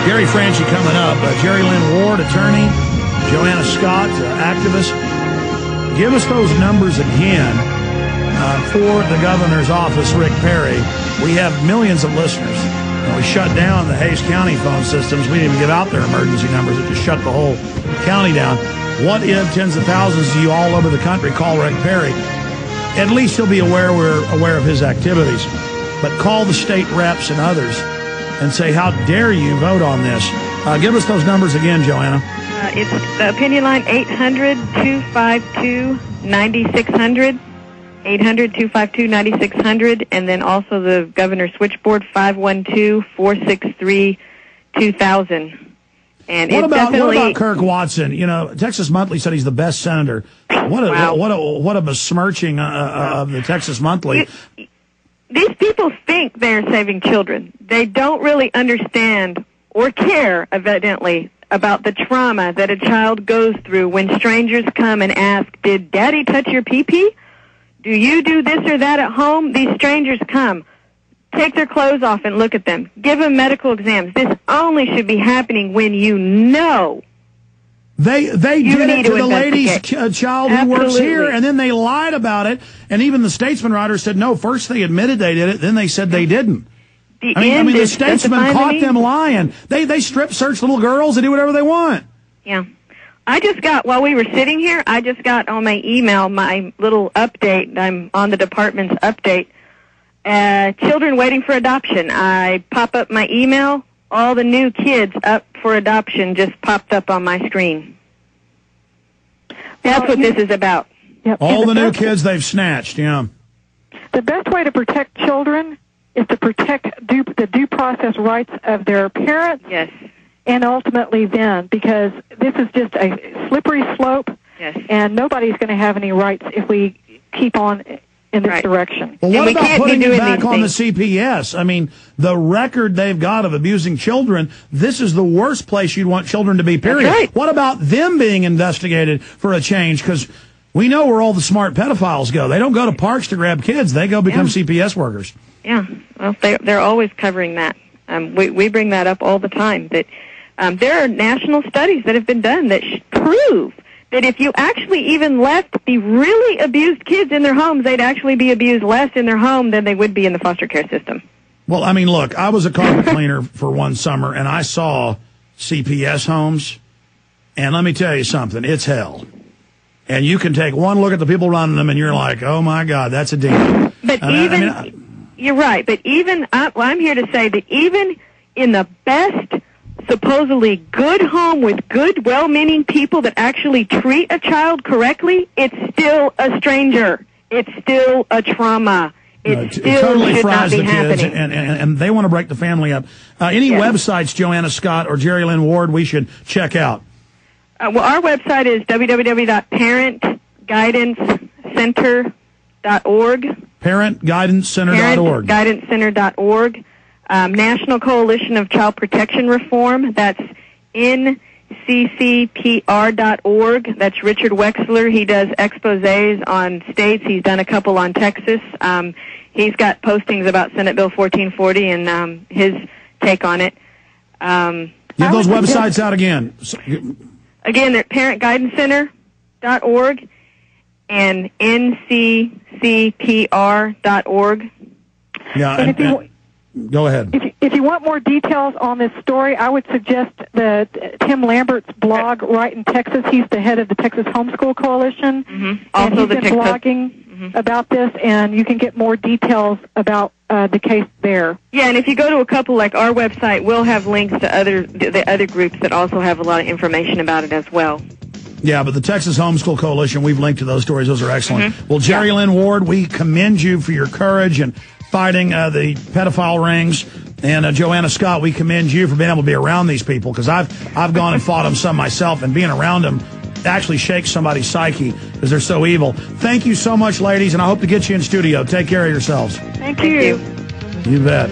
Gary Franchi coming up. Jerri Lynn Ward, attorney. Joanna Scott, activist. Give us those numbers again for the governor's office, Rick Perry. We have millions of listeners. We shut down the Hays County phone systems. We didn't even give out their emergency numbers. It just shut the whole county down. What if tens of thousands of you all over the country call Rick Perry? At least he'll be aware we're aware of his activities. But call the state reps and others and say, how dare you vote on this? Give us those numbers again, Joanna. It's the opinion line, 800-252-9600. 800-252-9600, and then also the governor's switchboard, 512-463-2000. And what about Kirk Watson? You know, Texas Monthly said he's the best senator. What a besmirching of the Texas Monthly. These people think they're saving children. They don't really understand or care, evidently, about the trauma that a child goes through when strangers come and ask, did Daddy touch your pee-pee? Do you do this or that at home? These strangers come, take their clothes off and look at them, give them medical exams. This only should be happening when you know. They did it to the lady's child who works here, and then they lied about it. And even the Statesman writer said, no, first they admitted they did it, then they said they didn't. I mean, the Statesman caught them lying. They strip search little girls and do whatever they want. Yeah. I just got, while we were sitting here, I just got on my email my little update. I'm on the department's update. Children waiting for adoption. I pop up my email. All the new kids up for adoption just popped up on my screen. That's what this is about. Yep. All the new kids they've snatched, yeah. The best way to protect children is to protect the due process rights of their parents. Yes. And ultimately then, because this is just a slippery slope, yes, and nobody's going to have any rights if we keep on in this direction. Well, what about putting it back on the CPS? I mean, the record they've got of abusing children, this is the worst place you'd want children to be, period. That's right. What about them being investigated for a change? Because we know where all the smart pedophiles go. They don't go to parks to grab kids. They go become CPS workers. Yeah, well, they're always covering that. We bring that up all the time, that there are national studies that have been done that prove that if you actually even left the really abused kids in their homes, they'd actually be abused less in their home than they would be in the foster care system. Well, I mean, look, I was a carpet cleaner for one summer, and I saw CPS homes, and let me tell you something, it's hell. And you can take one look at the people running them, and you're like, oh, my God, that's a demon. But you're right, but even, I'm here to say that even in the best supposedly good home with good, well-meaning people that actually treat a child correctly, it's still a stranger. It's still a trauma. It totally should fries not be the kids, happening. and they want to break the family up. Any websites, Joanna Scott or Jerri Lynn Ward, we should check out? Well, our website is www.parentguidancecenter.org. Parentguidancecenter.org. Parentguidancecenter.org. National Coalition of Child Protection Reform, that's nccpr.org. That's Richard Wexler. He does exposés on states. He's done a couple on Texas. He's got postings about Senate Bill 1440 and his take on it. Give those websites out again. Again, they're parentguidancecenter.org and nccpr.org. Yeah, go ahead. If you want more details on this story, I would suggest Tim Lambert's blog, Right in Texas. He's the head of the Texas Homeschool Coalition. Mm-hmm. And he's been blogging about this, and you can get more details about the case there. Yeah, and if you go to a couple like our website, we'll have links to the other groups that also have a lot of information about it as well. Yeah, but the Texas Homeschool Coalition, we've linked to those stories. Those are excellent. Well, Jerri Lynn Ward, we commend you for your courage and fighting the pedophile rings. And Joanna Scott, we commend you for being able to be around these people, because I've gone and fought them some myself, and being around them actually shakes somebody's psyche because they're so evil. Thank you so much, ladies, and I hope to get you in studio. Take care of yourselves. Thank you. You bet.